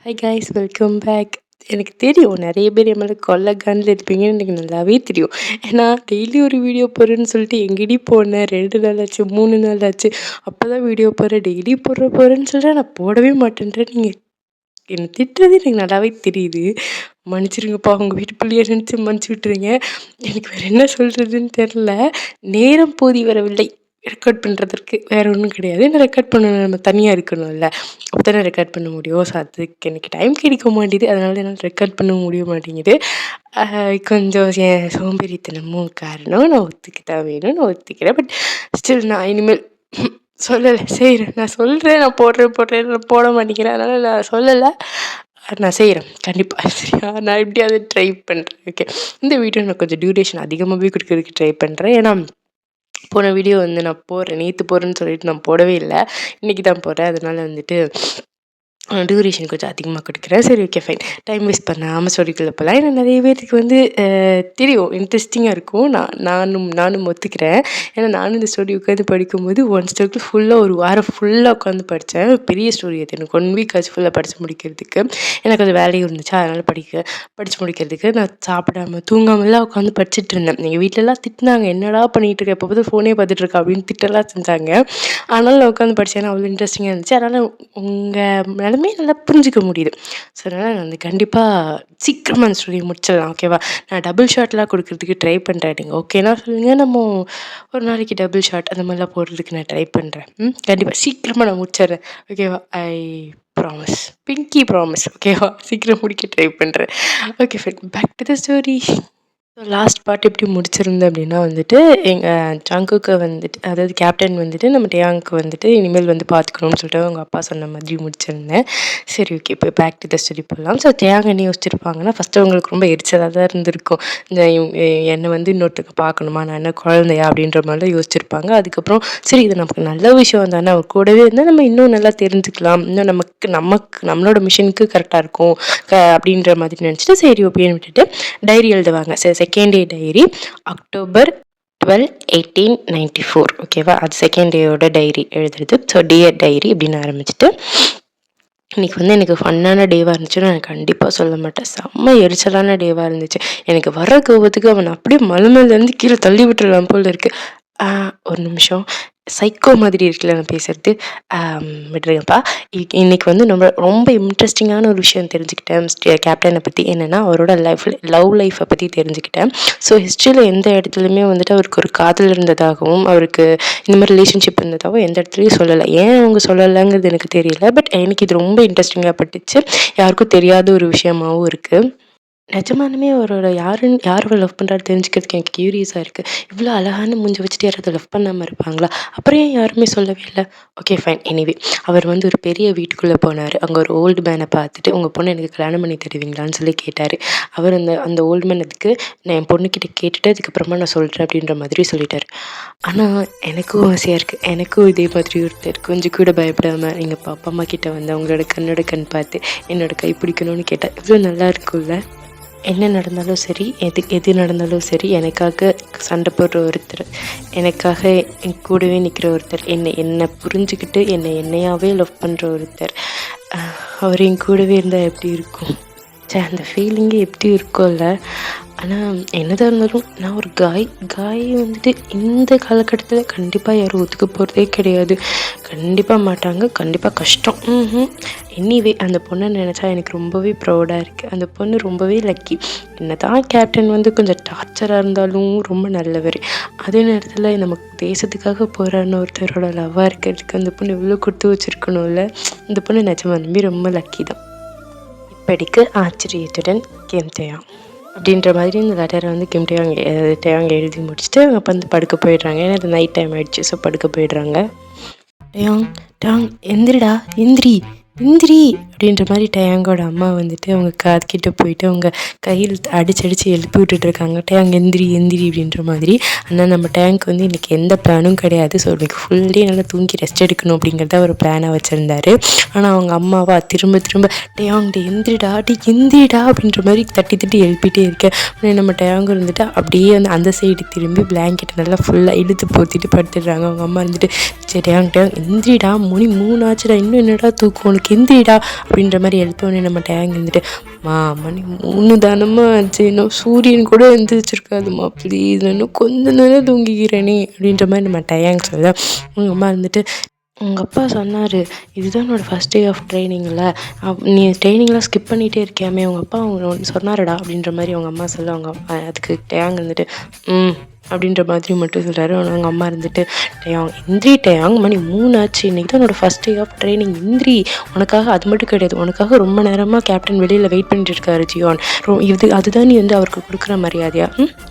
Hi guys, welcome back. எனக்கு தெரியும் நிறைய பேர் என் மேலே கொல்ல கண்ணில் இருப்பீங்கன்னு எனக்கு நல்லாவே தெரியும். ஏன்னா டெய்லி ஒரு வீடியோ போடுறேன்னு சொல்லிட்டு எங்கடி போனேன், 2 நாள் ஆச்சு, 3 நாள் ஆச்சு, அப்போ தான் வீடியோ போடுறேன், டெய்லி போடுறேன்னு சொல்கிறேன், நான் போடவே மாட்டேன்றேன். நீங்கள் என்னை திட்டுறது எனக்கு நல்லாவே தெரியுது. மன்னிச்சிருங்கப்பா, உங்கள் வீட்டு பிள்ளைய நினச்சி மன்னிச்சு விட்டுருங்க. எனக்கு வேறு என்ன சொல்கிறதுன்னு தெரில. நேரம் போதி வரவில்லை ரெக்கார்ட் பண்ணுறதுக்கு, வேறு ஒன்றும் கிடையாது. ஏன்னா ரெக்கார்ட் பண்ணணும், நம்ம தனியாக இருக்கணும்ல, அப்போ தானே ரெக்கார்ட் பண்ண முடியும். ஸோ அதுக்கு எனக்கு டைம் கிடைக்க மாட்டேது, அதனால என்னால் ரெக்கார்ட் பண்ண முடிய மாட்டேங்குது. கொஞ்சம் என் சோம்பேறித்தனமும் காரணம், நான் ஒத்துக்க தான் வேணும், நான் ஒத்துக்கிறேன். பட் ஸ்டில் நான் இனிமேல் சொல்லலை, செய்கிறேன். நான் சொல்கிறேன், நான் போடுறேன், நான் போட மாட்டேங்கிறேன், அதனால் நான் சொல்லலை, நான் செய்கிறேன் கண்டிப்பாக. சரியா, நான் எப்படியாவது ட்ரை பண்ணுறேன். ஓகே, இந்த வீடியோ நான் கொஞ்சம் டியூரேஷன் அதிகமாகவே கொடுக்கறதுக்கு ட்ரை பண்ணுறேன். ஏன்னா போன வீடியோ வந்து நான் போடுறேன், நேற்று போடுறேன்னு சொல்லிட்டு நான் போடவே இல்லை, இன்றைக்கி தான் போடுறேன். அதனால் வந்துட்டு டியூரேஷன் கொஞ்சம் அதிகமாக கொடுக்குறேன். சரி, ஓகே, ஃபைன். டைம் வேஸ்ட் பண்ணாமல் ஸ்டோரிக்குள்ளே போகலாம். ஏன்னா நிறைய பேருக்கு வந்து தெரியும், இன்ட்ரெஸ்டிங்காக இருக்கும். நானும் ஒத்துக்கிறேன். ஏன்னா நானும் இந்த ஸ்டோரி உட்காந்து படிக்கும்போது ஒன் ஸ்டோரிக்கு ஃபுல்லாக ஒரு வாரம் ஃபுல்லாக உட்காந்து படித்தேன். பெரிய ஸ்டோரி அது, எனக்கு 1 வீக் ஆச்சு ஃபுல்லாக படித்து முடிக்கிறதுக்கு. எனக்கு கொஞ்சம் வேலையும் இருந்துச்சு, அதனால் படித்து முடிக்கிறதுக்கு நான் சாப்பிடாம தூங்காமலாம் உட்காந்து படிச்சுட்டு இருந்தேன். எங்கள் வீட்டிலலாம் திட்டினாங்க, என்னடா பண்ணிகிட்டு இருக்க, எப்போ பார்த்து ஃபோனே பார்த்துட்டு இருக்கா அப்படின்னு திட்டலாம் செஞ்சாங்க. அதனால் நான் உட்காந்து படித்தேன். ஏன்னா அவ்வளோ இன்ட்ரெஸ்டிங்காக இருந்துச்சு. அதனால் உங்கள் நல்லா புரிஞ்சிக்க முடியுது. ஸோ அதனால் நான் வந்து கண்டிப்பாக சீக்கிரமாக அந்த ஸ்டோரியை முடிச்சிடலாம். ஓகேவா, நான் டபுள் ஷாட்லாம் கொடுக்கறதுக்கு ட்ரை பண்ணுறேன். நீங்கள் ஓகேனா சொல்லுங்கள், நம்ம ஒரு நாளைக்கு டபுள் ஷாட் அந்த மாதிரிலாம் போடுறதுக்கு நான் ட்ரை பண்ணுறேன். கண்டிப்பாக சீக்கிரமாக நான் முடிச்சிடுறேன். ஓகேவா, ஐ ப்ராமிஸ், பிங்கி ப்ராமிஸ். ஓகேவா, சீக்கிரம் முடிக்க ட்ரை பண்ணுறேன். Okay fine, back to the story. So last part எப்படி முடிச்சிருந்தேன் அப்படின்னா வந்துட்டு, எங்கள் ஜங்குக்கு வந்துட்டு, அதாவது கேப்டன் வந்துட்டு நம்ம டேயாங்க்கு வந்துட்டு இனிமேல் வந்து பார்த்துக்கணும்னு சொல்லிட்டு அவங்க அப்பா சொன்ன மாதிரி முடிச்சிருந்தேன். சரி, ஓகே, இப்போ பேக் டு த ஸ்டோரி போகலாம். ஸோ டேயாங் என்ன யோசிச்சிருப்பாங்கன்னா, ஃபஸ்ட்டு அவங்களுக்கு ரொம்ப எரிச்சலாக தான் இருந்திருக்கும். இந்த என்னை வந்து இன்னொருத்தருக்கு பார்க்கணுமா, நான் என்ன குழந்தையா அப்படின்ற மாதிரிலாம் யோசிச்சிருப்பாங்க. அதுக்கப்புறம் சரி, இது நமக்கு நல்ல விஷயம் தானே, அவர் கூடவே இருந்தால் நம்ம இன்னும் நல்லா தெரிஞ்சுக்கலாம், இன்னும் நம்மளோட மிஷனுக்கு கரெக்டாக இருக்கும் அப்படின்ற மாதிரி நினச்சிட்டு சரி ஓகேன்னு விட்டுட்டு டைரி எழுதுவாங்க. சரி, செகண்ட் டே டைரி, October 12, 1894. ஓகேவா, அது செகண்ட் டேயோட டைரி எழுதுறது. ஸோ டியர் டைரி அப்படின்னு ஆரம்பிச்சுட்டு, இன்றைக்கி வந்து எனக்கு ஃபன்னான டேவாக இருந்துச்சுன்னு நான் கண்டிப்பாக சொல்ல மாட்டேன். செம்ம எரிச்சலான டேவாக இருந்துச்சு. எனக்கு வர கோபத்துக்கு அவனை அப்படியே மலைமேலேருந்து கீழே தள்ளி விட்டுடலாம் போல் இருக்குது. ஒரு நிமிஷம், சைக்கோ மாதிரி இருக்குல்ல நான் பேசுகிறது, விடுறேங்கப்பா. இன்றைக்கி வந்து ரொம்ப இன்ட்ரெஸ்டிங்கான ஒரு விஷயம் தெரிஞ்சுக்கிட்டேன் கேப்டனை பற்றி. என்னென்னா அவரோட லவ் லைஃப்பை பற்றி தெரிஞ்சுக்கிட்டேன். ஸோ ஹிஸ்ட்ரியில் எந்த இடத்துலையுமே வந்துட்டு அவருக்கு ஒரு காதல் இருந்ததாகவும் அவருக்கு இந்த மாதிரி ரிலேஷன்ஷிப் இருந்ததாகவும் எந்த இடத்துலையும் சொல்லலை. ஏன் அவங்க சொல்லலைங்கிறது எனக்கு தெரியல. பட் எனக்கு இது ரொம்ப இன்ட்ரெஸ்டிங்காக பட்டுச்சு, யாருக்கும் தெரியாத ஒரு விஷயமாகவும் இருக்குது. நிஜமானுமே அவரோட யார் லவ் பண்ணுறாரு தெரிஞ்சுக்கிறதுக்கு எனக்கு க்யூரியஸாக இருக்குது. இவ்வளோ அழகான மூஞ்சி வச்சுட்டு யாராவது லவ் பண்ணாமல் இருப்பாங்களா? அப்புறம் ஏன் யாருமே சொல்லவே இல்லை? Okay fine. எனிவே, அவர் வந்து ஒரு பெரிய வீட்டுக்குள்ளே போனார். அங்கே ஒரு ஓல்டு மேனை பார்த்துட்டு, உங்கள் பொண்ணு எனக்கு கல்யாணம் பண்ணி தருவீங்களான்னு சொல்லி கேட்டார். அவர் அந்த ஓல்டு மேன் அதுக்கு, நான் என் பொண்ணுக்கிட்ட கேட்டுட்டு அதுக்கப்புறமா நான் சொல்கிறேன் அப்படின்ற மாதிரி சொல்லிட்டார். ஆனால் எனக்கும் ஆசையாக இருக்குது, எனக்கும் இதே மாதிரி ஒருத்தர் கொஞ்சம் கூட பயப்படாமல் எங்கள் அப்பா அம்மா கிட்ட வந்து அவங்களோட கண்ணோட கண் பார்த்து என்னோட கை பிடிக்கணும்னு கேட்டால் இவ்வளோ நல்லா இருக்கும்ல. என்ன நடந்தாலும் சரி, எது நடந்தாலும் சரி, எனக்காக சண்டை போடுற ஒருத்தர், எனக்காக என் கூடவே நிற்கிற ஒருத்தர், என்னை புரிஞ்சுக்கிட்டு என்னையாவே லவ் பண்ணுற ஒருத்தர், அவர் என் கூடவே இருந்தால் எப்படி இருக்கும்? அந்த ஃபீலிங்கே எப்படி இருக்கும்ல. ஆனால் என்னதான் இருந்தாலும் நான் ஒரு காய் வந்துட்டு இந்த காலகட்டத்தில் கண்டிப்பாக யாரும் ஒத்துக்க போகிறதே கிடையாது. கண்டிப்பாக மாட்டாங்க, கண்டிப்பாக கஷ்டம். எனிவே, அந்த பொண்ணை நினச்சா எனக்கு ரொம்பவே ப்ரௌடாக இருக்குது. அந்த பொண்ணு ரொம்பவே லக்கி. என்ன தான் கேப்டன் வந்து கொஞ்சம் டார்ச்சராக இருந்தாலும் ரொம்ப நல்லவர். அதே நேரத்தில் நமக்கு தேசத்துக்காக போராடின ஒருத்தரோட லவ்வாக இருக்கிறதுக்கு அந்த பொண்ணு இவ்வளோ கொடுத்து வச்சுருக்கணும்ல. இந்த பொண்ணு நிஜமானுமே ரொம்ப லக்கி தான். இப்படிக்கு ஆச்சரியத்துடன் கிம் டேயாங் அப்படின்ற மாதிரி இந்த லெட்டரை வந்து கிம் டேயாங் எழுதி முடிச்சுட்டு அவங்க அப்போ வந்து படுக்க போயிடுறாங்க. ஏன்னா அது நைட் டைம் ஆகிடுச்சு, ஸோ படுக்க போயிடுறாங்க. டேயாங் எந்திரிடா, எந்திரி அப்படின்ற மாதிரி டேயாங்கோட அம்மா வந்துட்டு அவங்க காதுகிட்ட போயிட்டு அவங்க கையில் அடிச்சு எழுப்பி விட்டுட்ருக்காங்க. டேயாங் எந்திரி அப்படின்ற மாதிரி. ஆனால் நம்ம டேங்க் வந்து இன்றைக்கி எந்த பிளானும் கிடையாது. ஸோ இன்றைக்கி ஃபுல் டே நல்லா தூங்கி ரெஸ்ட் எடுக்கணும் அப்படிங்கிறத ஒரு பிளானாக வச்சுருந்தாரு. ஆனால் அவங்க அம்மாவா திரும்ப டேயாங் எந்திரிடா அப்படின்ற மாதிரி தட்டி எழுப்பிட்டே இருக்கேன். நம்ம டேயாங் இருந்துட்டு அப்படியே வந்து அந்த சைடு திரும்பி பிளாங்கெட்டை நல்லா ஃபுல்லாக இழுத்து போத்திட்டு படுத்துடுறாங்க. அவங்க அம்மா இருந்துட்டு, சரி டேயாங் எந்திரிடா, மணி 3 ஆச்சுடா, இன்னும் என்னடா தூக்கம் உனக்கு, எந்திரிடா அப்படின்ற மாதிரி எழுப்போன்னே நம்ம டேங் வந்துட்டு மணி 3 தானம்மா ஆச்சு, இன்னும் சூரியன் கூட எழுந்திரிச்சிருக்காதுமா, ப்ளீஸ் இன்னும் கொஞ்ச நேரம் தூங்கிக்கிறேனே அப்படின்ற மாதிரி நம்ம டேங் சொல்ல உங்கள் அம்மா இருந்துட்டு உங்கள் அப்பா சொன்னார் இதுதான் என்னோடய ஃபஸ்ட் டே ஆஃப் ட்ரைனிங்கில் நீ ட்ரைனிங்லாம் ஸ்கிப் பண்ணிகிட்டே இருக்கியாமே உங்கள் அப்பா அவங்க சொன்னாரடா அப்படின்ற மாதிரி அவங்க அம்மா சொல்ல அதுக்கு டேங் இருந்துட்டு அப்படின்ற மாதிரி மட்டும் சொல்கிறாரு. அவங்க அம்மா இருந்துட்டு டேயாங் இந்திரி டேயாங் மணி 3 ஆச்சு, இன்றைக்கி தான் என்னோடய ஃபஸ்ட் டே ஆஃப் ட்ரைனிங் இந்திரி, உனக்காக அது மட்டும் கிடையாது, உனக்காக ரொம்ப நேரமாக கேப்டன் வெளியில் வெயிட் பண்ணிட்டு இருக்காரு ஜியான், அதுதான் நீ வந்து அவருக்கு கொடுக்குற மரியாதையா,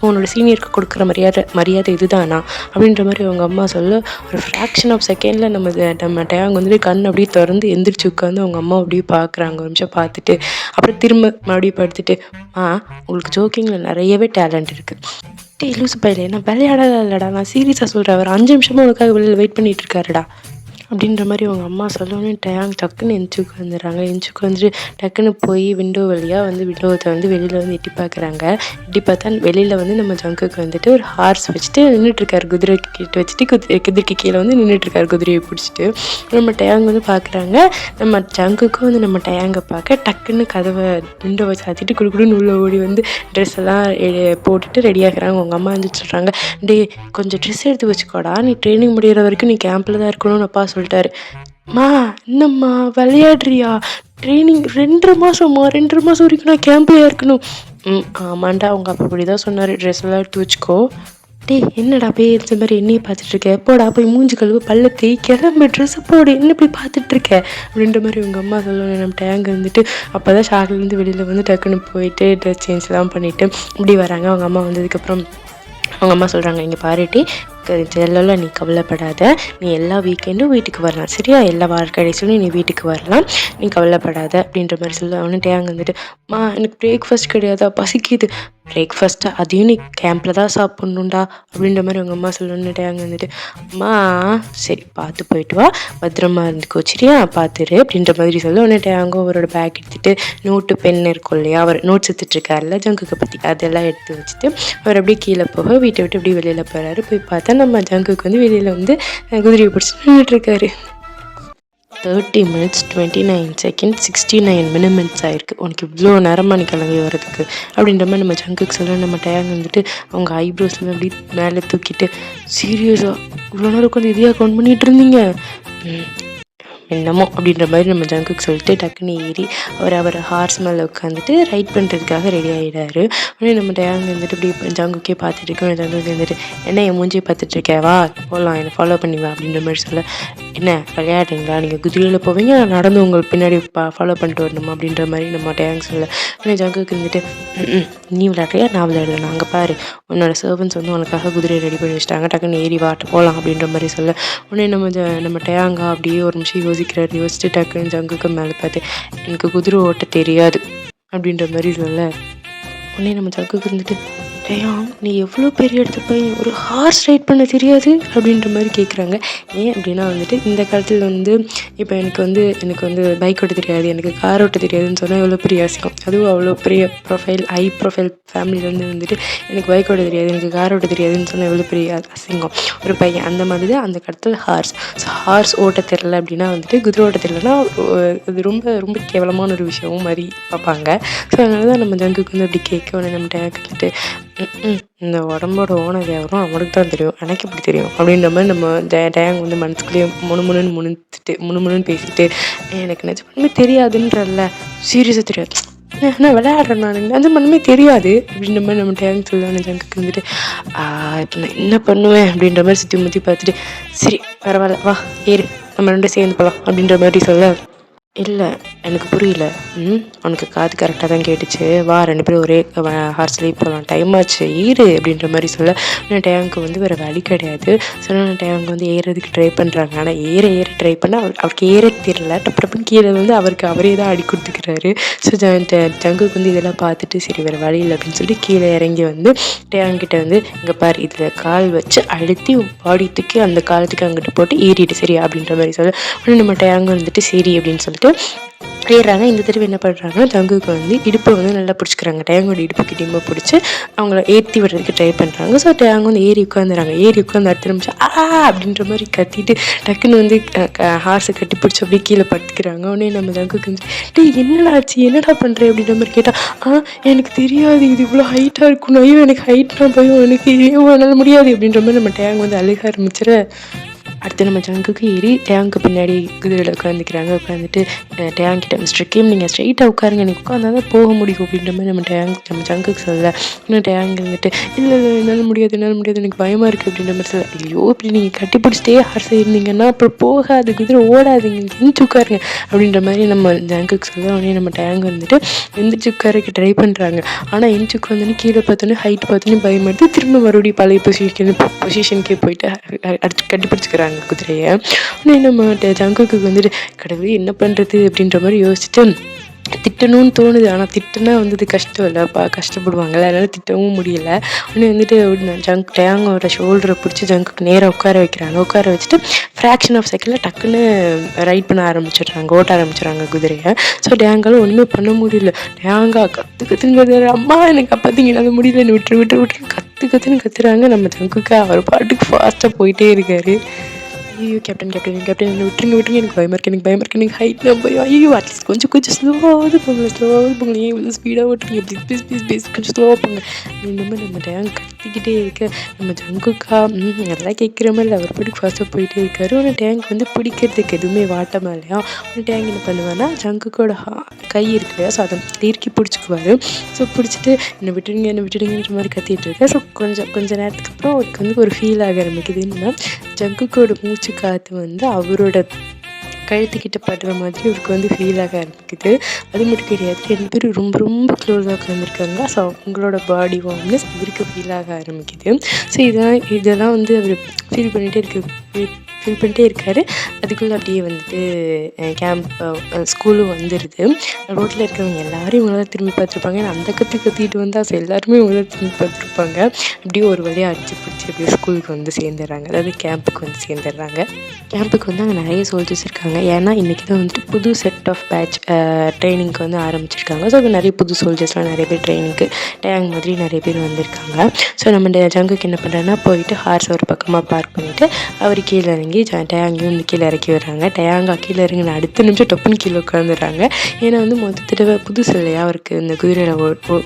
உன்னோட சீனியருக்கு கொடுக்குற மரியாதை இதுதானா அப்படின்ற மாதிரி அவங்க அம்மா சொல்ல ஒரு ஃப்ராக்ஷன் ஆஃப் செகண்டில் நம்ம டேயாங் வந்துட்டு கண் அப்படியே திறந்து எந்திரிச்சு உட்காந்து அவங்க அம்மா அப்படியே பார்க்குறாங்க. ஒரு நிமிஷம் பார்த்துட்டு அப்புறம் திரும்ப மறுபடியும் படுத்துட்டு உங்களுக்கு ஜோக்கிங்கில் நிறையவே டேலண்ட் இருக்குது. லூசு பையில நான் விளையாடலாம் இல்லைடா, நான் சீரியஸாக சொல்கிறேன், அவர் 5 நிமிஷமாக உனக்காக வெளியில் வெயிட் பண்ணிகிட்டு இருக்காருடா அப்படின்ற மாதிரி அவங்க அம்மா சொல்லணும்னு டேங் டக்குன்னு எந்திச்சு உட்காந்துறாங்க. எந்திச்சு உட்காந்துட்டு டக்குன்னு போய் விண்டோ வழியாக வந்து விண்டோவை வந்து வெளியில் வந்து எட்டி பார்க்குறாங்க. எட்டி பார்த்தா வெளியில் வந்து நம்ம ஜங்குக்கு வந்துட்டு ஒரு ஹார்ஸ் வச்சுட்டு நின்றுட்டுருக்காரு, குதிரை கிட்ட வச்சுட்டு குதிரைக்கு கீழே வந்து நின்றுட்டுருக்காரு குதிரையை பிடிச்சிட்டு. நம்ம டேங் வந்து பார்க்குறாங்க. நம்ம ஜங்குக்கும் வந்து நம்ம டேங்கை பார்க்க டக்குன்னு கதவை விண்டோவை சாத்திட்டு குடுக்குடுன்னு உள்ளே ஓடி வந்து ட்ரெஸ் எல்லாம் போட்டுட்டு ரெடி ஆகுறாங்க. அவங்க அம்மா வந்து சொல்கிறாங்க, டே கொஞ்சம் ட்ரெஸ் எடுத்து வச்சுக்கோடா, நீ ட்ரைனிங் முடிகிற வரைக்கும் நீ கேம்பில் தான் இருக்கணும்னு அப்பா சொல்லிட்டாரு. என்னம்மா விளையாடுறியா, ட்ரைனிங் 2.5 மாதம்மா, 2.5 மாதம் வரைக்கும் நான் கேம்ப்லேயே இருக்கணும். ஆமாண்டா அவங்க அப்பா அப்படி தான் சொன்னார், ட்ரெஸ் எல்லாம் எடுத்து வச்சுக்கோ. டே என்னடா போய் இருந்த மாதிரி என்னையே பார்த்துட்ருக்க, போடா போய் மூஞ்சி கழுவு பள்ளத்தை கிளம்பு, ட்ரெஸ்ஸை போடு, என்ன போய் பார்த்துட்ருக்க அப்படின்ற மாதிரி உங்கள் அம்மா சொல்லணும். நம்ம டேங்க் வந்துட்டு அப்போ தான் ஷாக்லேருந்து வெளியில் வந்து டக்குன்னு போயிட்டு ட்ரெஸ் சேஞ்ச்லாம் பண்ணிவிட்டு இப்படி வராங்க. அவங்க அம்மா வந்ததுக்கப்புறம் அவங்க அம்மா சொல்கிறாங்க, இங்கே பாருட்டி செல்லம், நீ கவலைப்படாத, நீ எல்லா வீக்கெண்டும் வீட்டுக்கு வரலாம் சரியா, எல்லா வார கடைசியிலும் நீ வீட்டுக்கு வரலாம், நீ கவலைப்படாத அப்படின்ற மாதிரி சொல்ல. அவனுட்டு அங்கே வந்துட்டு எனக்கு பிரேக்ஃபாஸ்ட் கிடையாதா, பசிக்குது. பிரேக்ஃபாஸ்ட்டா, அதையும் நீ கேம்பில் தான் சாப்பிட்ணுண்டா அப்படின்ற மாதிரி அவங்க அம்மா சொல்லணுன்னுட்டு அங்கே வந்துட்டு சரி பார்த்து போயிட்டு வா, பத்திரமா இருந்துக்கோ சரியா, பார்த்துரு அப்படின்ற மாதிரி சொல்ல. ஒன்றுட்டு அங்கே அவரோட பேக் எடுத்துகிட்டு நோட்டு பென் இருக்கும் இல்லையா, அவர் நோட்ஸ் எடுத்துகிட்ருக்காருல ஜங்குக்கு பற்றி, அதெல்லாம் எடுத்து வச்சுட்டு அவர் அப்படியே கீழே போக வீட்டை விட்டு அப்படியே வெளியில் போகிறாரு. போய் பார்த்தா நம்ம ஜங்குக்கு வந்து வெளியில் வந்து குதிரையை பிடிச்சிட்டு நின்றுட்டுருக்காரு. 30 minutes 29 seconds 69 minutes ஆயிருக்கு, உனக்கு இவ்வளோ நேரமாக நீ கிளம்பி வர்றதுக்கு அப்படின்ற மாதிரி நம்ம ஜங்குக்கு சொல்ல. நம்ம டேங் வந்துட்டு அவங்க ஐப்ரோஸ்லாம் அப்படி மேலே தூக்கிட்டு சீரியஸாக இவ்வளோ நேரம் உட்காந்து இதையாக கவுண்ட் பண்ணிகிட்டு இருந்தீங்க என்னமோ அப்படின்ற மாதிரி நம்ம ஜங்குக்கு சொல்லிட்டு டக்குன்னு ஏறி அவர் ஹார்ஸ் மேலே உட்காந்துட்டு ரைட் பண்ணுறதுக்காக ரெடி ஆகிடாரு. உடனே நம்ம டேங் வந்துட்டு இப்படி ஜங்குக்கே பார்த்துட்டு இருக்கோம். ஜங்குக்கு வந்துட்டு என்ன என் மூஞ்சியை பார்த்துட்ருக்கே, வா போகலாம், என்னை ஃபாலோ பண்ணிவா அப்படின்ற மாதிரி சொல்ல. என்ன விளையாடுறீங்களா, நீங்கள் குதிரையில் போவீங்க, நடந்து உங்களுக்கு பின்னாடி ஃபாலோ பண்ணிட்டு வரணுமா அப்படின்ற மாதிரி நம்ம டேங் சொல்ல. உடனே ஜங்குக்கு வந்துட்டு நீ விளையாடுறியா நான் விளையாடுறேன், அங்கே பாரு உன்னோட சர்வன்ஸ் வந்து உனக்காக குதிரையை ரெடி பண்ணி வச்சுட்டாங்க, டக்குன்னு ஏறி வாட்டு போகலாம் அப்படின்ற மாதிரி சொல்ல. உடனே நம்ம டேங்கா அப்படியே ஒரு நிமிஷம் யோசிச்சுட்டு டக்குன்னு ஜங்குக்கு மேலே பார்த்து எனக்கு குதிரை ஓட்ட தெரியாது அப்படின்ற மாதிரி சொல்ல. உடனே நம்ம ஜங்குக்கு இருந்துட்டு டேயாங் நீ எவ்வளோ பெரிய இடத்து பையன், ஒரு ஹார்ஸ் ரைட் பண்ண தெரியாது அப்படின்ற மாதிரி கேட்குறாங்க. ஏன் அப்படின்னா வந்துட்டு இந்த காலத்தில் வந்து இப்போ எனக்கு வந்து பைக் ஓட்ட தெரியாது, எனக்கு கார் ஓட்ட தெரியாதுன்னு சொன்னால் எவ்வளோ பெரிய அசிங்கம். அதுவும் அவ்வளோ பெரிய ஹை ப்ரொஃபைல் ஃபேமிலியிலேருந்து வந்துட்டு எனக்கு பைக் ஓட்ட தெரியாது, எனக்கு கார் ஓட்ட தெரியாதுன்னு சொன்னால் எவ்வளோ பெரிய அசிங்கம் ஒரு பையன். அந்த மாதிரி தான் அந்த காலத்தில் ஹார்ஸ் ஓட்ட தெரில அப்படின்னா வந்துட்டு குதிரை ஓட்ட தெரிலனா அது ரொம்ப ரொம்ப கேவலமான ஒரு விஷயமும் மாதிரி பார்ப்பாங்க. ஸோ அதனால தான் நம்ம ஜங்குக்கு வந்து அப்படி கேட்க. உடனே நம்ம டேங்க் வந்துட்டு இந்த உடம்போட ஓனர் யாரும் அவனுக்கு தான் தெரியும், எனக்கு எப்படி தெரியும் அப்படின்ற மாதிரி நம்ம டேங் வந்து மனசுக்குள்ளேயே முணுமுணுன்னு பேசிட்டு எனக்கு நிஜமே தெரியாதுன்றல்ல, சீரியஸாக தெரியாது, நான் விளையாடுறேன், நான் அந்த மனமே தெரியாது அப்படின்ற மாதிரி நம்ம டேங்க் சொல்லுவாங்க. ஜங்குக்கு வந்துட்டு இப்போ நான் என்ன பண்ணுவேன் அப்படின்ற மாதிரி சுற்றி முற்றி பார்த்துட்டு சரி பரவாயில்ல வா ஏறு நம்ம 2 சேர்ந்து போகலாம் அப்படின்ற மாதிரி சொல்ல. இல்லை எனக்கு புரியல, உனக்கு காது கரெக்டாக தான் கேட்டுச்சு, வா 2 பேரும் ஒரே ஹார்ஸ்லேயே போகலாம், டைம் ஆச்சு ஏறு அப்படின்ற மாதிரி சொல்ல. ஆனால் டேங்க்கு வந்து வேறு வழி கிடையாது. ஸோ டேங்க் வந்து ஏறதுக்கு ட்ரை பண்ணுறாங்க. ஆனால் ஏற ட்ரை பண்ணால் அவருக்கு ஏற தெரியல, டப்புன்னு கீழே வந்து அவரே தான் அடி கொடுத்துக்கிறாரு. ஸோ ஜங்குக்கு வந்து இதெல்லாம் பார்த்துட்டு சரி வேறு வழி இல்லை அப்படின்னு சொல்லிட்டு கீழே இறங்கி வந்து டேங்கிட்ட வந்து இங்கே பாரு இதில் கால் வச்சு அழுத்தி பாடி தூக்கி அந்த காலத்துக்கு அங்கிட்டு போட்டு ஏறிட்டு சரியா அப்படின்ற மாதிரி சொல்ல. உடனே நம்ம டேங்க் வந்துட்டு சரி அப்படின்னு சொல்லிட்டு ஏறுறாங்க. இந்த தடவை என்ன பண்ணுறாங்கன்னா ஜங்குக்கு வந்து இடுப்பை வந்து நல்லா பிடிச்சிக்கிறாங்க. டேங்கோட இடுப்புக்கிட்டேயுமே பிடிச்சி அவங்கள ஏற்றி விடுறதுக்கு ட்ரை பண்ணுறாங்க. ஸோ டேங் வந்து ஏறி உட்காந்துறாங்க. ஏறி உட்காந்து அடுத்த நிமிஷம் அப்படின்ற மாதிரி கத்திட்டு டக்குன்னு வந்து ஹார்ஸை கட்டி பிடிச்சி அப்படியே கீழே படுத்துக்கிறாங்க. உடனே நம்ம ஜங்குக்கு வந்து டேய் என்னடா ஆச்சு, என்னடா பண்ணுற அப்படின்ற மாதிரி கேட்டால் எனக்கு தெரியாது, இது இவ்வளோ ஹைட்டாக இருக்கணும், ஐயோ எனக்கு ஹைட்னா பயம், எனக்கு என்னால் முடியாது அப்படின்ற மாதிரி நம்ம டேங் வந்து அழுக ஆரம்பிச்சிட அடுத்து நம்ம ஜங்குக்கு ஏறி டேங்க்கு பின்னாடி குதிரையில் உட்காந்துக்கிறாங்க. உட்காந்துட்டு டேங்க் கிட்ட மிஸ்டர் கிம் நீங்கள் ஸ்ட்ரைட்டாக உட்காருங்க, எனக்கு உட்காந்தா தான் போக முடியும் அப்படின்ற மாதிரி நம்ம ஜங்குக்கு சொல்ல. இன்னும் டேங்க் இருந்துட்டு இல்லை என்னால் முடியாது எனக்கு பயமாக இருக்குது அப்படின்ற மாதிரி சொல்ல. ஐயோ இப்படி நீங்கள் கட்டி பிடிச்சிட்டே ஹார்ஸ் இருந்தீங்கன்னா அப்புறம் போகாது, குதிரை ஓடாதுங்க, எந்திரிச்சு உட்காருங்க அப்படின்ற மாதிரி நம்ம ஜங்குக்கு சொல்ல. உடனே நம்ம டேங்க் வந்துட்டு எந்திரிச்சு உட்காரக்கு ட்ரை பண்ணுறாங்க. ஆனால் எந்திரிச்சு உட்காந்தோன்னே கீழே பார்த்தோன்னே ஹைட் பார்த்தோன்னே பயமாடுது. திரும்ப மறுபடியும் பழைய பொசிஷனுக்கே போயிட்டு அடுத்து கட்டி பிடிச்சிக்கிறாங்க குதிரையை. உடனே நம்ம ஜங்குக்கு வந்துட்டு கடவுளே என்ன பண்ணுறது அப்படின்ற மாதிரி யோசிச்சுட்டு திட்டணும்னு தோணுது. ஆனால் திட்டுனா வந்து அது கஷ்டம் இல்லைப்பா, கஷ்டப்படுவாங்கள்ல, அதனால் திட்டவும் முடியல. உடனே வந்துட்டு டேங்கோட ஷோல்டரை பிடிச்சி ஜங்குக்கு நேராக உட்கார வைக்கிறாங்க. உட்கார வச்சுட்டு ஃப்ராக்ஷன் ஆஃப் செகண்டில் டக்குன்னு ரைட் பண்ண ஆரம்பிச்சிடுறாங்க, ஓட்ட ஆரம்பிச்சிடுறாங்க குதிரையை. ஸோ டேங்காலும் ஒன்றுமே பண்ண முடியல. டேங்கா கற்றுங்கிறது அம்மா எனக்கு அப்போதைங்க என்னால் முடியல, என்னை விட்டுரு கற்றுன்னு கத்துறாங்க. நம்ம ஜங்குக்கு அவர் பாட்டுக்கு ஃபாஸ்ட்டாக போயிட்டே இருக்காரு. ஐயோ கேப்டன் என்ன விட்டுருங்க, எனக்கு பயமாக இருக்குது, எனக்கு ஹைட்னா பயம். ஐயோ அட்லீஸ்ட் கொஞ்சம் ஸ்லோவாவது போங்க, ஏன் இவ்வளோ ஸ்பீடாக ஓட்டுறீங்க, ப்ளீஸ் கொஞ்சம் ஸ்லோவாக போங்க. இந்த மாதிரி நம்ம டேங்க் கத்திக்கிட்டே இருக்க நம்ம ஜங்குக்கா நல்லா கேட்குற மாதிரி அவர் பாட்டுக்கு ஃபாஸ்ட்டாக போயிட்டே இருக்காரு. ஆனால் டேங்க் வந்து பிடிக்கிறதுக்கு எதுவுமே வாட்டமாக இல்லையா. ஆனால் டேங்க் என்ன பண்ணுவான்னா ஜங்குக்கோட கை இருக்கு இல்லையா, ஸோ அதை தீர்க்கி பிடிச்சிக்குவார். ஸோ பிடிச்சிட்டு என்னை விட்டுடுங்கன்ற மாதிரி கத்திட்டு இருக்கேன். ஸோ கொஞ்சம் நேரத்துக்கு அப்புறம் அவருக்கு வந்து ஒரு ஃபீல் ஆக ஆரம்பிக்குது. என்னன்னா ஜங்குக்கோட மூச்சு காற்று வந்து அவரோட கழுத்துக்கிட்ட படுற மாதிரி அவருக்கு வந்து ஃபீல் ஆக ஆரம்பிக்குது. அது மட்டும் கிடையாது, 2 பேரும் ரொம்ப க்ளோஸாக உட்காந்துருக்காங்க. ஸோ அவங்களோட பாடி வார்ம்னஸ் இவருக்கு ஃபீல் ஆக ஆரம்பிக்குது. ஸோ இதெல்லாம் வந்து அவர் ஃபீல் பண்ணிகிட்டே இருக்காரு. அதுக்குள்ளே அப்படியே வந்துட்டு ஸ்கூலும் வந்துடுது. ரோட்டில் இருக்கிறவங்க எல்லாரும் இவங்கள தான் திரும்பி பார்த்துருப்பாங்க. ஏன்னா அந்த கத்திட்டு வந்தால் ஸோ எல்லாருமே இவங்கள தான் திரும்பி பார்த்துருப்பாங்க. அப்படியே ஒரு வழியாக அடிச்சு பிடிச்சி அப்படியே ஸ்கூலுக்கு வந்து சேர்ந்துடுறாங்க, அதாவது கேம்புக்கு வந்து சேர்ந்துடுறாங்க. கேம்புக்கு வந்து அங்கே நிறைய சோல்ஜர்ஸ் இருக்காங்க. ஏன்னா இன்றைக்கி தான் வந்துட்டு புது செட் ஆஃப் பேட்ச் ட்ரைனிங்க்கு வந்து ஆரம்பிச்சிருக்காங்க. ஸோ அங்கே நிறைய புது சோல்ஜர்ஸ்லாம் நிறைய பேர் ட்ரைனிங்க்கு டேங் மாதிரி நிறைய பேர் வந்திருக்காங்க. ஸோ நம்ம ஜங்குக்கு என்ன பண்ணுறேன்னா போயிட்டு ஹார்ஸ் ஒரு பக்கமாக பார்க் பண்ணிவிட்டு அவர் கீழே இறங்கி டேங்கையும் வந்து கீழே இறக்கி விடுறாங்க. டேங்கா கீழே இறங்கின அடுத்த நிமிஷம் டப்புன்னு கீழே உட்காந்துடுறாங்க. ஏன்னா வந்து மொத்த தடவை புதுசு இல்லையா அவருக்கு இந்த குதிரையில்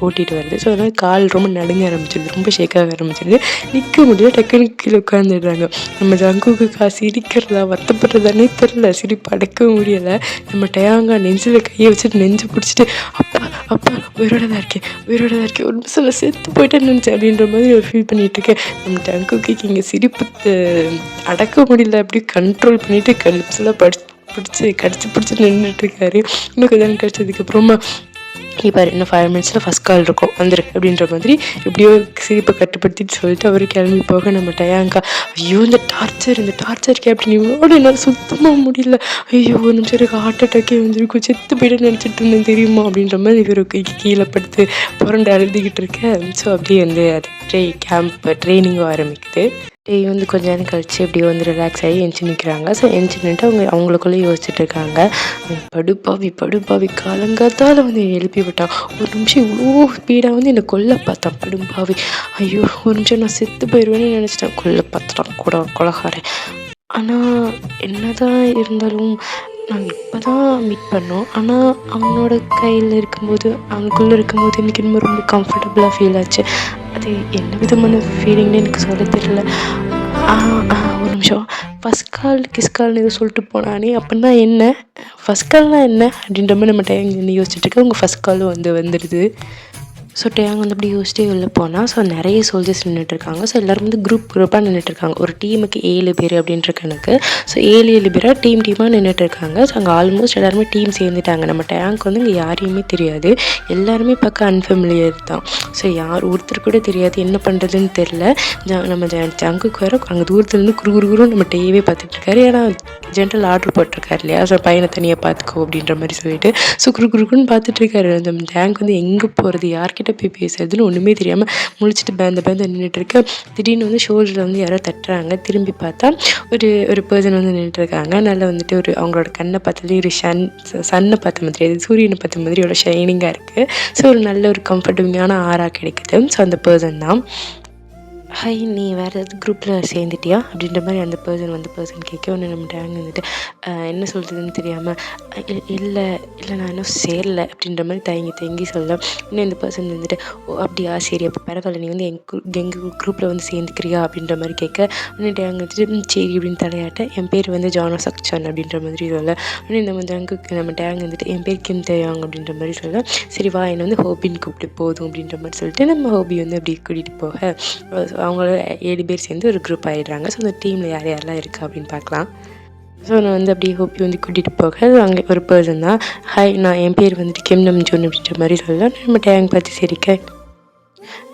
ஓட்டிகிட்டு வருது. ஸோ அதனால் கால் ரொம்ப நடுங்க ஆரம்பிச்சிடுது, ரொம்ப ஷேக்காக ஆரம்பிச்சிடுது, நிற்க முடியல, டக்குன்னு கீழே உட்காந்துடுறாங்க. நம்ம ஜங்குக்கு சிரிக்கிறதா வருத்தப்படுறதானே தெரில, சிரிப்பு அடக்க முடியலை. நம்ம டேங்கா நெஞ்சில் கையை வச்சுட்டு நெஞ்சு பிடிச்சிட்டு அப்பா உயிரோட தான் இருக்கேன் ஒரு நிமிஷம் செத்து போயிட்டேன்னு நினச்சேன் அப்படின்ற மாதிரி ஒரு ஃபீல் பண்ணிகிட்ருக்கேன். நம்ம ஜங்குக்கு இங்கே சிரிப்பு அடக்க முடியல, அப்படியே கண்ட்ரோல் பண்ணிவிட்டு கலிப்ஸ்லாம் கடிச்சு பிடிச்சி நின்றுட்டுருக்காரு. இன்னும் கொஞ்சம் நேரம் கடிச்சதுக்கப்புறமா இப்போ இன்னும் 5 மினிட்ஸில் ஃபஸ்ட் கால் இருக்கும் வந்துரு அப்படின்ற மாதிரி எப்படியோ சிரிப்பை கட்டுப்படுத்திட்டு சொல்லிட்டு அவர் கிளம்பி போக நம்ம டேங்கா ஐயோ இந்த டார்ச்சர் கேப்டன் இவ்வளோ என்னால் சுத்தமாக முடியல, ஐயோ ஒரு நிமிஷம் எனக்கு ஹார்ட் அட்டாக்கே வந்துருக்கும், செத்து போய்ட்டு நினச்சிட்டு இருந்தேன் தெரியுமா அப்படின்ற மாதிரி இவருக்கு கீழே படுத்து புரண்டு அழுதுகிட்டு இருக்கேன். ஸோ அப்படியே வந்து அது கேம்ப் ட்ரைனிங்கும் ஆரம்பிக்குது. வந்து கொஞ்ச நேரம் கழிச்சு அப்படியே வந்து ரிலாக்ஸ் ஆகி எஞ்சி நிற்கிறாங்க. ஸோ எஞ்சி நின்றுட்டு அவங்களுக்குள்ளே யோசிச்சுட்டு இருக்காங்க, படுப்பாவி காலங்காத்தால் வந்து எழுப்பி விட்டான், ஒரு நிமிஷம் இவ்வளோ ஸ்பீடாக வந்து என்னை கொல்ல பார்த்தான் படுப்பாவி, ஐயோ ஒரு நிமிஷம் நான் செத்து போயிடுவேன்னு நினச்சிட்டேன், கொல்ல பார்த்துட்டான் கொலகாரன். ஆனால் என்னதான் இருந்தாலும் நாங்கள் இப்போ தான் மீட் பண்ணோம். ஆனால் அவனோட கையில் இருக்கும்போது அவனுக்குள்ளே இருக்கும்போது எனக்கு இன்னும் ரொம்ப கம்ஃபர்டபுளாக ஃபீல் ஆச்சு. அது என்ன விதமான ஃபீலிங்னு எனக்கு சொல்ல தெரியல. ஒரு நிமிஷம், ஃபஸ்ட் கால் கிஸ்கால்னு எதுவும் சொல்லிட்டு போனானே அப்படின்னா என்ன, ஃபஸ்ட் கால்னால் என்ன அப்படின்ற மாதிரி நம்ம டைம் யோசிச்சுட்டு இருக்கேன். உங்கள் ஃபஸ்ட் காலும் வந்துடுது. ஸோ டேங் வந்து அப்படி யோசிச்சிட்டே வெளில போனால் ஸோ நிறைய சோல்ஜர்ஸ் நின்றுட்டுருக்காங்க. ஸோ எல்லோரும் வந்து குரூப்பாக நின்றுட்டுருக்காங்க. ஒரு டீமுக்கு 7 பேர் அப்படின்ற கணக்கு. ஸோ 7 பேராக டீமாக நின்றுட்டுருக்காங்க. ஸோ அங்கே ஆல்மோஸ்ட் எல்லாருமே டீம் சேர்ந்துட்டாங்க. நம்ம டேங்க் வந்து இங்கே யாரையுமே தெரியாது, எல்லாருமே பார்க்க அன்ஃபெமிலியர் தான். ஸோ யார் ஒருத்தர் கூட தெரியாது, என்ன பண்ணுறதுன்னு தெரில. நம்ம ஜங்குக்கு வர அங்கே தூரத்துலேருந்து குறுகுறுன்னு நம்ம டேவே பார்த்துட்ருக்காரு. ஏன்னா ஜென்ரல் ஆர்டர் போட்டிருக்காரு இல்லையா, ஸோ பையனை தனியாக பார்த்துக்கோ அப்படின்ற மாதிரி சொல்லிட்டு ஸோ குறுக்குன்னு பார்த்துட்ருக்காரு. அந்த டேங்க் வந்து எங்கே போகிறது, யார்கிட்ட யார்கிட்ட போய் பேசுறதுன்னு ஒன்றுமே தெரியாமல் முழிச்சிட்டு பேந்த நின்றுட்டுருக்கேன். திடீர்னு வந்து ஷோல்டரில் வந்து யாரோ தட்டுறாங்க. திரும்பி பார்த்தா ஒரு பர்சன் வந்து நின்றுட்டுருக்காங்க. நல்லா வந்துட்டு அவங்களோட கண்ணை பார்த்தாலே ஒரு சன்னை பார்த்த மாதிரி, அது சூரியனை பார்த்த மாதிரி ஒரு ஷைனிங்காக இருக்குது. ஸோ ஒரு நல்ல ஒரு கம்ஃபர்டபுளான ஆரா கிடைக்குது. ஸோ அந்த பர்சன் தான். ஹை, நீ வேறு ஏதாவது குரூப்பில் சேர்ந்துட்டியா அப்படின்ற மாதிரி அந்த பர்சன் கேட்க ஒன்று நம்ம டேங் வந்துட்டு என்ன சொல்கிறதுன்னு தெரியாமல் இல்லை நான் இன்னும் சேரலை அப்படின்ற மாதிரி தயங்கி சொல்ல. இன்னும் இந்த பர்சன் வந்துட்டு ஓ அப்படியா, சரி அப்போ பரவாயில்ல, நீ வந்து எங்கள் குரூப்பில் வந்து சேர்ந்துக்கிறியா அப்படின்ற மாதிரி கேட்க இன்னும் டேங் வந்துட்டு சரி அப்படின்னு தலையாட்ட என் பேர் வந்து ஜானோ சக்சன் அப்படின்ற மாதிரி சொல்ல. இன்னும் நம்ம டேங் வந்துட்டு என் பேர் கிம் தேயாங் அப்படின்ற மாதிரி சொல்ல. சரி வா, என்னை வந்து ஹோபின்னு கூப்பிட்டு போதும் அப்படின்ற மாதிரி சொல்லிட்டு நம்ம ஹோபி வந்து அப்படி கூட்டிகிட்டு போக அவங்களோட 7 பேர் சேர்ந்து ஒரு குரூப் ஆகிடுறாங்க. ஸோ அந்த டீமில் யாரெல்லாம் இருக்கா அப்படின்னு பார்க்கலாம். ஸோ நான் வந்து அப்படியே ஹோப்பி வந்து கூட்டிகிட்டு போக அங்கே ஒரு பர்சன் தான். ஹாய், நான் என் பேர் வந்துட்டு கிம் நம் ஜோன் அப்படின்ற மாதிரி சொல்லலாம். நம்ம டேங் பார்த்து சரிக்க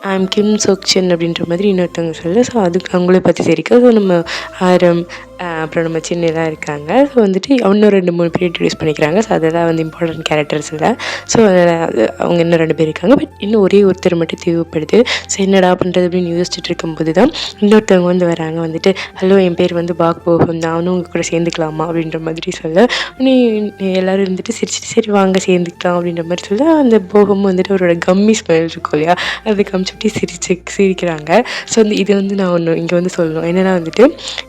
ஐம் கிம் சோக்சன் அப்படின்ற மாதிரி இன்னொருத்தவங்க சொல்ல. ஸோ அதுக்கு அவங்களே பார்த்து சரிக்க. ஸோ நம்ம ஆரம் அப்புறம் நம்ம சின்னலாம் இருக்காங்க. ஸோ வந்துட்டு இன்னும் 2-3 பேர் இன்ட்ரடியூஸ் பண்ணிக்கிறாங்க. ஸோ அதெல்லாம் வந்து இம்பார்ட்டன்ட் கேரக்டர்ஸ் இல்லை. ஸோ அவங்க இன்னும் 2 பேர் இருக்காங்க. பட் இன்னும் ஒருத்தர் மட்டும் தேவைப்படுது. ஸோ என்னடா பண்ணுறது அப்படின்னு யோசிச்சுட்டு இருக்கும்போது தான் இன்னொருத்தவங்க வந்து வராங்க. வந்துட்டு ஹலோ, என் பேர் வந்து பாக் போகும், நானும் உங்கள் கூட சேர்ந்துக்கலாமா அப்படின்ற மாதிரி சொல்ல. நீ எல்லோரும் இருந்துட்டு சிரிச்சிட்டு சரி வாங்க சேர்ந்துக்கலாம் அப்படின்ற மாதிரி சொல்ல. அந்த போகமும் வந்துட்டு அவரோட கம்மி ஸ்மெல் இருக்கும் இல்லையா, அது காமிச்சுட்டு சிரிக்கிறாங்க. ஸோ இது வந்து நான் ஒன்று இங்கே வந்து சொல்லணும். என்னென்னா வந்துட்டு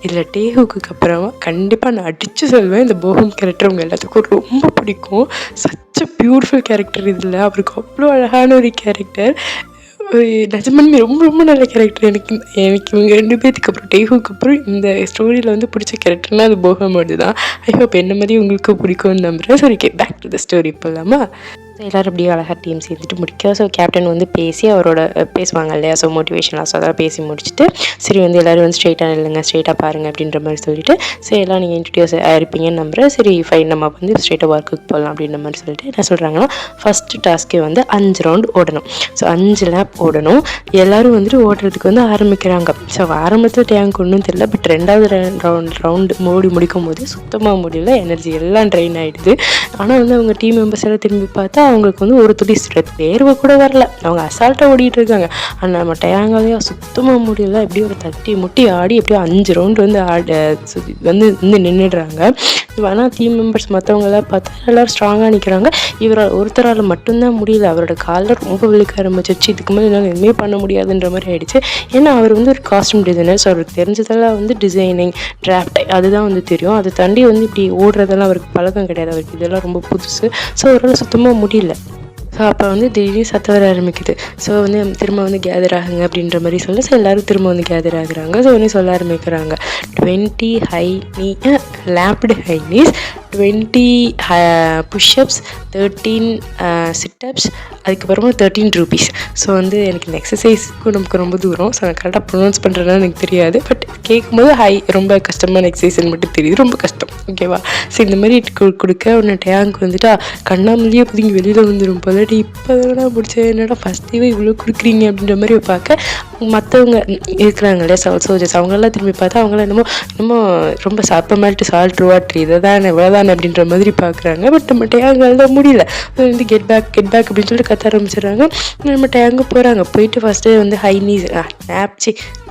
இதில் டேஹுக்கு அப்புறமா கண்டிப்பாக நான் அடித்து சொல்வேன், இந்த போகம் கேரக்டர் அவங்க எல்லாத்துக்கும் ரொம்ப பிடிக்கும். Such a beautiful character. இதில் அவருக்கு அவ்வளோ அழகான ஒரு கேரக்டர். நிஜமாலுமே ரொம்ப ரொம்ப நல்ல கேரக்டர். எனக்கு இவங்க 2 பேர்த்துக்கு அப்புறம் டேஹுக்கு அப்புறம் இந்த ஸ்டோரியில் வந்து பிடிச்ச கேரக்டர்னால் அது போகமோடு தான். ஐ ஹோப் என்ன மாதிரி உங்களுக்கு பிடிக்கும்னு நம்புகிறேன். சரி, பேக் டு த ஸ்டோரி போகலாமா? ஸோ எல்லோரும் அப்படியே அழகாக டீம் சேர்ந்துட்டு முடிக்க. ஸோ கேப்டன் வந்து அவரோட பேசுவாங்க இல்லையா, ஸோ மோட்டிவேஷனாக. ஸோ அதெல்லாம் பேசி முடிச்சுட்டு சரி வந்து எல்லோரும் வந்து ஸ்ட்ரெயிட்டாக இல்லைங்க, ஸ்ட்ரெயிட்டாக பாருங்கள் அப்படின்ற மாதிரி சொல்லிவிட்டு சரி எல்லாம் நீங்கள் இன்ட்ரடியூஸ் ஆகிருப்பீங்கன்னு நம்புகிறேன். சரி ஃபைன், நம்ம வந்து ஸ்ட்ரெயிட்டாக ஒர்க்குக்கு போகலாம் அப்படின்ற மாதிரி சொல்லிட்டு என்ன சொல்கிறாங்கன்னா, ஃபஸ்ட்டு டாஸ்க்கே வந்து 5 ரவுண்ட் ஓடணும். ஸோ 5 லேப் ஓடணும். எல்லோரும் வந்துட்டு ஓடுறதுக்கு வந்து ஆரம்பிக்கிறாங்க. ஸோ ஆரம்பத்தில் டேங்க் ஒன்றும் தெரியல. பட் 2வது ரவுண்டு முடிக்கும் போது சுத்தமாக முடியல, எனர்ஜி எல்லாம் ட்ரெயின் ஆகிடுது. ஆனால் வந்து அவங்க டீம் மெம்பர்ஸ் எல்லாம் திரும்பி பார்த்தா அவங்களுக்கு வந்து ஒரு துளி வேர்வை கூட வரல. அவங்க அசால்ட்டாக ஓடிட்டு இருக்காங்க. ஆனால் நம்ம டேங்காலையாக சுத்தமாக முடியல. எப்படியும் ஒரு தட்டி முட்டி ஆடி எப்படியும் 5 ரவுண்டு வந்து நின்றுடுறாங்க. ஆனால் டீம் மெம்பர்ஸ் மற்றவங்களாம் பார்த்தா எல்லோரும் ஸ்ட்ராங்காக நிற்கிறாங்க. இவரால் ஒருத்தரால் மட்டும்தான் முடியல. அவரோட காலில் ரொம்ப விழுக்க ஆரம்பிச்சிருச்சு. இதுக்கு மேலே என்னால் எதுவுமே பண்ண முடியாதுன்ற மாதிரி ஆகிடுச்சு. ஏன்னா அவர் வந்து ஒரு காஸ்டியூம் டிசைனர். ஸோ அவருக்கு தெரிஞ்சதெல்லாம் வந்து டிசைனிங், டிராஃப்ட் அதுதான் வந்து தெரியும். அதை தாண்டி வந்து இப்படி ஓடுறதெல்லாம் அவருக்கு பழக்கம் கிடையாது. அவருக்கு இதெல்லாம் ரொம்ப புதுசு. ஸோ அவரால் சுத்தமாக முடியல. ஸோ அப்போ வந்து திடீர்னு சத்தம் வர ஆரம்பிக்குது. ஸோ வந்து திரும்ப வந்து கேதர் ஆகுங்க அப்படின்ற மாதிரி சொல்ல. ஸோ எல்லோரும் திரும்ப வந்து கேதர் ஆகுறாங்க. ஸோ வந்து சொல்ல ஆரம்பிக்கிறாங்க 20 லேப்டு ஹை நீஸ், 20 புஷ்அப்ஸ், 13 சிட்டப்ஸ், அதுக்கப்புறமா 13 ரூபீஸ். ஸோ வந்து எனக்கு இந்த எக்ஸசைஸ்க்கும் நமக்கு ரொம்ப தூரம். ஸோ நான் கரெக்டாக ப்ரொனவுன்ஸ் பண்ணுறதுனா எனக்கு தெரியாது. பட் கேட்கும்போது ரொம்ப கஷ்டமான எக்ஸசைஸ்ன்னு மட்டும் தெரியுது. ரொம்ப கஷ்டம், ஓகேவா? ஸோ இந்த மாதிரி கொடுக்க ஒன்று டேங்க் வந்துட்டா கண்ணாமலேயே புதுங்கி வெளியில் வந்துடும் போல. இப்போ தான் பிடிச்சது, என்னடா ஃபஸ்ட்டே இவ்வளோ கொடுக்குறீங்க அப்படின்ற மாதிரி பார்க்க மற்றவங்க இருக்கிறாங்க இல்லையா, சோல்ஜர்ஸ், அவங்களாம் திரும்பி பார்த்தா அவங்களாம் என்னமோ ரொம்ப சாப்பிட்ட சால்ட் வாட்ரு இதை தான் இவ்வளோதான் அப்படின்ற மாதிரி பார்க்குறாங்க. பட் நம்ம டேங்கால் தான் முடியல. வந்து கெட் பேக் அப்படின்னு சொல்லிட்டு கத்த ஆரம்பிச்சிடுறாங்க. நம்ம டேங்கு போகிறாங்க. போயிட்டு ஃபஸ்ட்டு வந்து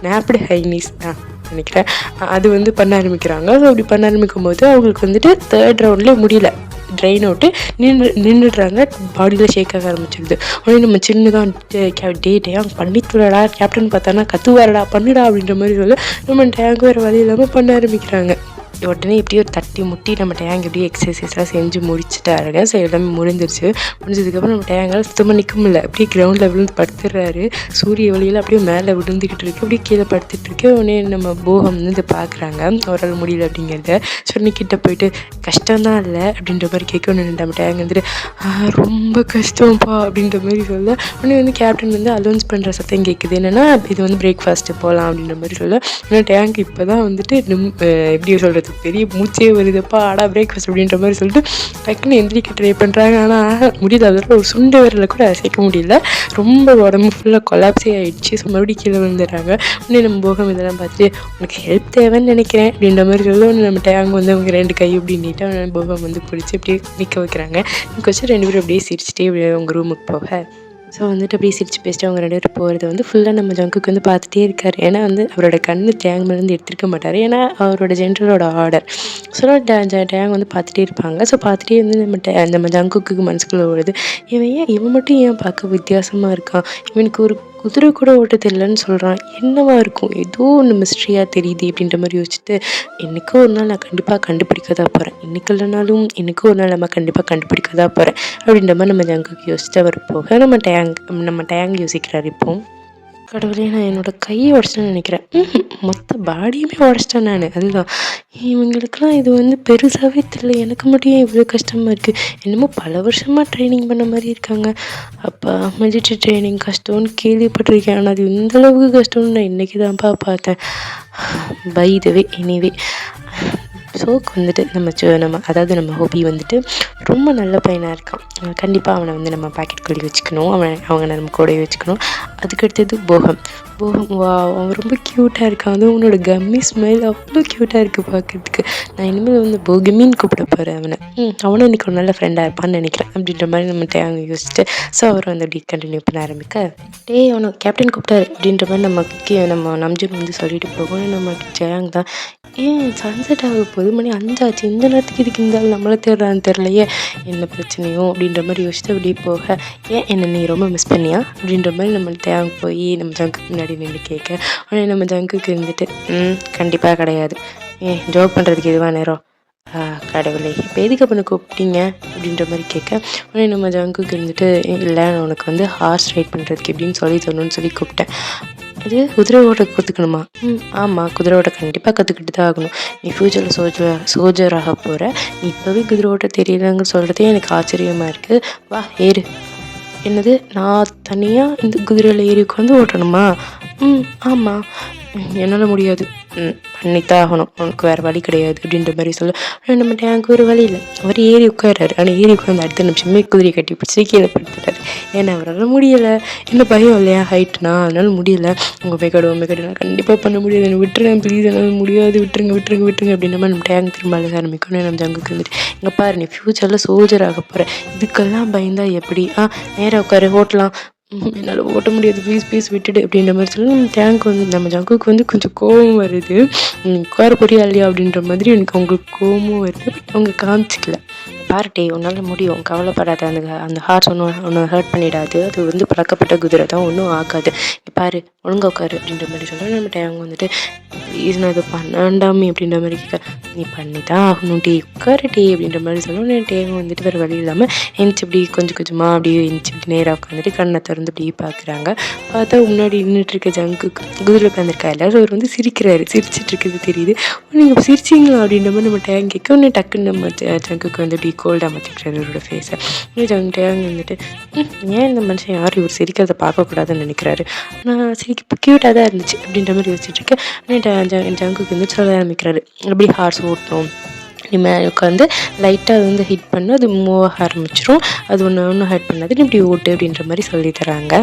நேப்டு ஹைனீஸ் நினைக்கிறேன், அது வந்து பண்ண ஆரம்பிக்கிறாங்க. ஸோ அப்படி பண்ண ஆரம்பிக்கும் போது அவங்களுக்கு வந்துட்டு 3rd ரவுண்ட்லேயே முடியல, ட்ரெயின் அவுட்டு நின்றுடுறாங்க. பாடியில் ஷேக் ஆக ஆரம்பிச்சிடுது. உடனே நம்ம சின்னதான் டேங்க் பண்ணித்துடா, கேப்டன் பார்த்தானா கத்துவாரடா பண்ணுடா அப்படின்ற மாதிரி சொல்ல நம்ம டேங்க் வேறு வழி இல்லாமல் பண்ண ஆரம்பிக்கிறாங்க. உடனே எப்படியோ தட்டி முட்டி நம்ம டேங்க் எப்படியோ எக்ஸசைஸ்லாம் செஞ்சு முடிச்சுட்டாருங்க. ஸோ எல்லாமே முடிஞ்சதுக்கப்புறம் நம்ம டேங்கால் சுத்தமாக நிற்க முடியல. அப்படியே கிரவுண்டில் விழுந்து படுத்துடுறாரு. சூரிய ஒளியில் அப்படியே மேலே விழுந்துக்கிட்டு இருக்கு. அப்படியே கீழே படுத்துட்டு இருக்கு. உடனே நம்ம போகம் வந்து பார்க்குறாங்க அவரால் முடியல அப்படிங்கிறத. சொன்னிக்கிட்ட போயிட்டு கஷ்டம்தான் இல்லை அப்படின்ற மாதிரி கேட்க ஒன்று நம்ம டேங்க் வந்துட்டு ரொம்ப கஷ்டம்ப்பா அப்படின்ற மாதிரி சொல்ல. உடனே வந்து கேப்டன் வந்து அலௌன்ஸ் பண்ணுற சத்தம் கேட்குது. என்னென்னா இது வந்து பிரேக்ஃபாஸ்ட்டு போகலாம் அப்படின்ற மாதிரி சொல்ல. ஏன்னா டேங்க் இப்போ தான் வந்துட்டு எப்படி சொல்கிறது, பெரிய மூச்சே வருதுப்பா, பிரேக்ஃபாஸ்ட் அப்படின்ற மாதிரி சொல்லிட்டு டக்குன்னு எந்திரிக்க ட்ரை பண்ணுறாங்க. ஆனால் முடியல. அதில் ஒரு சுண்டு விரலை கூட அசைக்க முடியல. ரொம்ப உடம்பு ஃபுல்லாக கொலாப்ஸே ஆகிடுச்சு. ஸோ மறுபடியும் கீழே விழுந்துடுறாங்க. உடனே நம்ம போகம் இதெல்லாம் பார்த்துட்டு உனக்கு ஹெல்ப் தேவைன்னு நினைக்கிறேன் அப்படின்ற மாதிரி சொல்ல. ஒன்று நம்ம டேங்க் வந்து அவங்க 2 கை அப்படின்ட்டு போகம் வந்து பிடிச்சி அப்படியே நிற்க வைக்கிறாங்க. நிற்க வச்சு 2 பேரும் அப்படியே சிரிச்சுட்டே அவங்க ரூமுக்கு போக ஸோ வந்துட்டு அப்படியே சிரிச்சு பேசிட்டு அவங்க 2 பேரும் போகிறத வந்து ஃபுல்லாக நம்ம ஜங்குக்கு வந்து பார்த்துட்டே இருக்காரு. ஏன்னா வந்து அவரோட கண்ணு டேங் மேலேருந்து எடுத்திருக்க மாட்டார். ஏன்னா அவரோட ஜென்ரலோட ஆர்டர். ஸோ டேங் வந்து பார்த்துட்டே இருப்பாங்க. ஸோ பார்த்துட்டே வந்து நம்ம ஜங்குக்கு மனசுக்குள்ள ஓடுது, இவன் மட்டும் ஏன் பார்க்க வித்தியாசமாக இருக்கான், இவனுக்கு ஒரு குதிரை கூட ஓட்ட தெரியலன்னு சொல்கிறான், என்னவா இருக்கும், ஏதோ ஒன்று மிஸ்ட்ரியாக தெரியுது அப்படின்ற மாதிரி யோசிச்சுட்டு, என்றைக்கோ ஒரு நாள் நான் கண்டிப்பாக கண்டுபிடிக்க தான் போகிறேன், இன்றைக்கி இல்லைனாலும் என்றைக்கோ ஒரு நாள் நம்ம கண்டிப்பாக கண்டுபிடிக்க தான் போகிறேன் அப்படின்ற மாதிரி நம்ம ஜங்குக்கு யோசிச்சுட்டு அவர் போக நம்ம டேங் யோசிக்கிறார். இப்போ கடவுளே, நான் என்னோட கையை உடச்சிட்டேன்னு நினைக்கிறேன். மொத்த பாடியுமே உடச்சிட்டேன் நான். அதுதான் இவங்களுக்கெல்லாம் இது வந்து பெருசாகவே தெரியல, எனக்கு மட்டும் ஏன் இவ்வளோ கஷ்டமாக இருக்குது, என்னமோ பல வருஷமாக ட்ரைனிங் பண்ண மாதிரி இருக்காங்க. அப்போ மிலிட்ரி ட்ரைனிங் கஷ்டம்னு கேள்விப்பட்டிருக்கேன், ஆனால் அது இந்தளவுக்கு கஷ்டம்னு நான் இன்றைக்கி தான்ப்பா பார்த்தேன். பை த வே எனிவே, ஸோக்கு வந்துட்டு அதாவது நம்ம ஹோபி வந்துட்டு ரொம்ப நல்ல பையனாக இருக்கான். கண்டிப்பாக அவனை வந்து நம்ம பாக்கெட் வச்சுக்கணும், அவங்க நம்ம கூடவே வச்சுக்கணும். அதுக்கடுத்தது போகம். வா, அவன் ரொம்ப க்யூட்டாக இருக்கான். அதுவும் அவனோட கம்மி ஸ்மைல் அவ்வளோ க்யூட்டாக இருக்குது பார்க்குறதுக்கு. நான் இனிமேல் வந்து போகமின்னு கூப்பிட போகிறேன் அவனை. அவனும் இன்றைக்கி ஒரு நல்ல ஃப்ரெண்டாக இருப்பான்னு நினைக்கிறேன் அப்படின்ற மாதிரி நம்ம தேங்க யோசிச்சுட்டு, ஸோ அவர் வந்து அப்படி கண்டினியூ பண்ண ஆரம்பிக்க, அவனை கேப்டன் கூப்பிட்டாரு அப்படின்ற மாதிரி நம்ம நம்ஜன் வந்து சொல்லிட்டு போகணும். நம்ம ஜெயாங் தான், சன்செட் ஆக போகுது, மணி 5 ஆச்சு, இந்த நேரத்துக்கு இதுக்கு இருந்தாலும் நம்மளை தேடுறான்னு தெரிலையே, என்ன பிரச்சனையோ அப்படின்ற மாதிரி யோசிச்சுட்டு அப்படியே போக, என்னை நீ ரொம்ப மிஸ் பண்ணியா அப்படின்ற மாதிரி நம்ம தேங்க போய் நம்ம ஜங்குக்கு முன்னாடி நின்று கேட்க, உடனே நம்ம ஜங்குக்கு இருந்துட்டு கண்டிப்பாக கிடையாது, ஜோக் பண்ணுறதுக்கு எதுவாக நேரம், கடவுளே இப்போ எதுக்கு பண்ண கூப்பிட்டீங்க அப்படின்ற மாதிரி கேட்க, உடனே நம்ம ஜங்குக்கு இருந்துட்டு இல்லை, நான் உனக்கு வந்து ஹார்ஸ் ரைட் பண்ணுறதுக்கு எப்படின்னு சொல்லி கூப்பிட்டேன். இது குதிரை ஓட்ட கற்றுக்கணுமா? ஆமாம், குதிரை ஓட்ட கண்டிப்பாக கற்றுக்கிட்டு தான் ஆகணும். நீ ஃப்யூச்சரில் சோல்ஜராக போகிற, நீ இப்போவே குதிரை ஓட்ட தெரியலங்க சொல்கிறதே எனக்கு ஆச்சரியமாக இருக்குது. வா ஏறு. என்னது, நான் தனியாக இந்த குதிரையில் ஏறி உட்காந்து ஓட்டணுமா? ஆமாம், என்னால் முடியாது. பண்ணித்தான் ஆகணும், உனக்கு வேறு வழி கிடையாது அப்படின்ற மாதிரி சொல்ல, நம்ம டேங்க்கு ஒரு வழி இல்லை, அவர் ஏறி உட்காராரு. ஆனால் ஏறி உட்காந்து அடுத்த நிமிஷமே குதிரையை கட்டி பிடிச்சி கீழே படுத்துட்டாரு. ஏன்னா அவரால் முடியலை, என்ன பயம் இல்லையா ஹைட்னா, அதனால முடியலை. உங்கள் மேக்கடு நான் கண்டிப்பாக பண்ண முடியாது, என்னை விட்டுருங்க ப்ளீஸ், என்னால் முடியாது, விட்டுருங்க அப்படின்ற மாதிரி நம்ம டேங்க் திரும்ப அழுக ஆரம்பிக்கணும். நம்ம ஜங்குக்கு வந்துட்டு, இங்கே பாரு, நீ ஃப்யூச்சரில் சோல்ஜர் ஆக போகிற, இதுக்கெல்லாம் பயந்தா எப்படி? நேராக உட்காரு, ஓட்டலாம். என்னால் ஓட்ட முடியாது, ப்ளீஸ் விட்டுடு அப்படின்ற மாதிரி சொல்லி நம்ம ஜங்குக்கு வந்து கொஞ்சம் கோபம் வருது. உட்கார போறியா இல்லையா அப்படின்ற மாதிரி எனக்கு அவங்களுக்கு கோபமும் வருது. பட் அவங்க காமிச்சிக்கல. பாருட்டே, உன்னால் முடியும், கவலைப்படாத, அந்த ஹார்ஸ் ஒன்று ஹர்ட் பண்ணிடாது, அது வந்து பழக்கப்பட்ட குதிரை தான், ஒன்றும் ஆகாது, பாரு ஒழுங்கா உட்காரு அப்படின்ற மாதிரி சொல்ல, நம்ம டேங்க வந்துட்டு ப்ளீஸ் நான் இதை பண்ணாண்டாமே அப்படின்ற மாதிரி கேட்க, நீ பண்ணி தான் ஆகணும் டே, உட்காரு டே அப்படின்ற மாதிரி சொல்லுவோம். டேங்க வந்துட்டு வேறு வழி இல்லாமல் எந்திச்சு இப்படி கொஞ்சம் கொஞ்சமாக அப்படியே எந்திச்சு இப்படி நேராக உட்காந்துட்டு கண்ணை திறந்து அப்படியே பார்க்குறாங்க. பார்த்தா முன்னாடி நின்றுட்டு இருக்க ஜங்கு குதிரை உட்காந்துருக்கா எல்லாரும், அவர் வந்து சிரிச்சிட்டு இருக்குது தெரியுது. நீங்கள் சிரிச்சிங்களா அப்படின்ற மாதிரி நம்ம டேங்க கேட்க, ஒன்று டக்குன்னு நம்ம ஜங்குக்கு வந்து இப்படி கோல்டாக மாற்றிக்கிறாரு அவரோட ஃபேஸை. டேங்க வந்துட்டு ஏன் இந்த மனுஷன் யாரும் இவர் சிரிக்கிறத பார்க்கக்கூடாதுன்னு நினைக்கிறாரு, ஆனால் சிரிக்க க்யூட்டாக தான் இருந்துச்சு அப்படின்ற மாதிரி யோசிச்சுட்டு இருக்கேன். ஜங்குக்கு வந்து சொல்ல ஆரம்பிக்கிறாரு, அப்படி ஹார்ஸ் ஓட்டணும், நீ மேலே உட்காந்து லைட்டாக அது வந்து ஹிட் பண்ணு, அது மூவ் ஆக ஆரம்பிச்சிடும், அது ஒன்று ஹிட் பண்ணாது, நீ இப்படி ஓட்டு அப்படின்ற மாதிரி சொல்லி தராங்க.